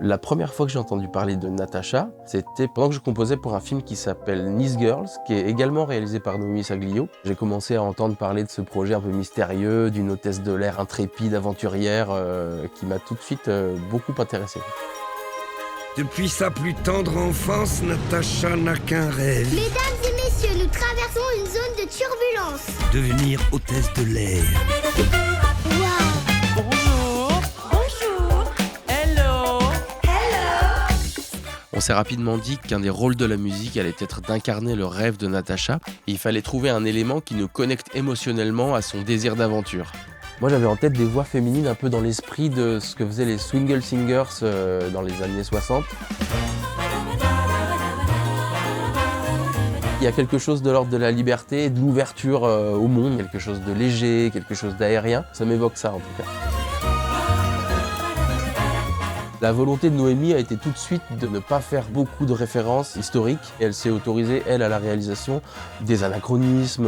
La première fois que j'ai entendu parler de Natacha, c'était pendant que je composais pour un film qui s'appelle Nice Girls, qui est également réalisé par Noémie Saglio. J'ai commencé à entendre parler de ce projet un peu mystérieux, d'une hôtesse de l'air intrépide, aventurière, qui m'a tout de suite beaucoup intéressé. Depuis sa plus tendre enfance, Natacha n'a qu'un rêve. Mesdames et messieurs, nous traversons une zone de turbulence. Devenir hôtesse de l'air. Waouh! Bonjour. Bonjour. Hello. On s'est rapidement dit qu'un des rôles de la musique allait être d'incarner le rêve de Natacha. Et il fallait trouver un élément qui nous connecte émotionnellement à son désir d'aventure. Moi, j'avais en tête des voix féminines un peu dans l'esprit de ce que faisaient les Swingle Singers dans les années 60. Il y a quelque chose de l'ordre de la liberté et de l'ouverture au monde, quelque chose de léger, quelque chose d'aérien. Ça m'évoque ça en tout cas. La volonté de Noémie a été tout de suite de ne pas faire beaucoup de références historiques. Et elle s'est autorisée, elle, à la réalisation des anachronismes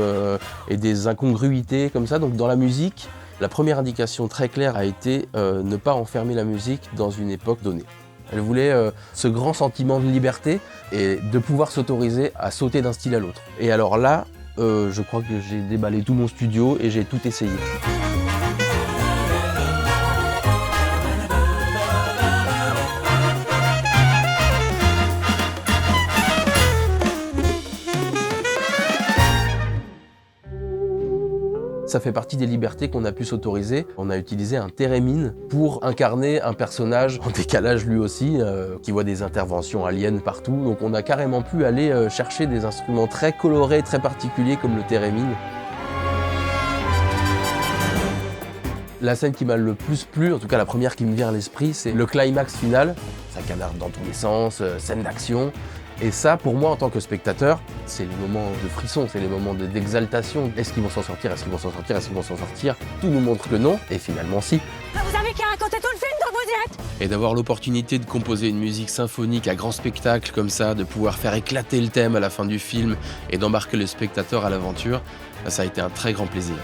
et des incongruités comme ça. Donc dans la musique, la première indication très claire a été ne pas enfermer la musique dans une époque donnée. Elle voulait ce grand sentiment de liberté et de pouvoir s'autoriser à sauter d'un style à l'autre. Et alors là, je crois que j'ai déballé tout mon studio et j'ai tout essayé. Ça fait partie des libertés qu'on a pu s'autoriser. On a utilisé un thérémine pour incarner un personnage en décalage lui aussi, qui voit des interventions aliens partout. Donc on a carrément pu aller chercher des instruments très colorés, très particuliers comme le thérémine. La scène qui m'a le plus plu, en tout cas la première qui me vient à l'esprit, c'est le climax final. Ça canarde dans tous les sens, scène d'action. Et ça, pour moi, en tant que spectateur, c'est les moments de frisson, c'est les moments d'exaltation. Est-ce qu'ils vont s'en sortir? Est-ce qu'ils vont s'en sortir? Est-ce qu'ils vont s'en sortir? Tout nous montre que non, et finalement si. Vous avez qu'à raconter tout le film dans vos directs. Et d'avoir l'opportunité de composer une musique symphonique à grand spectacle comme ça, de pouvoir faire éclater le thème à la fin du film et d'embarquer le spectateur à l'aventure, ça a été un très grand plaisir.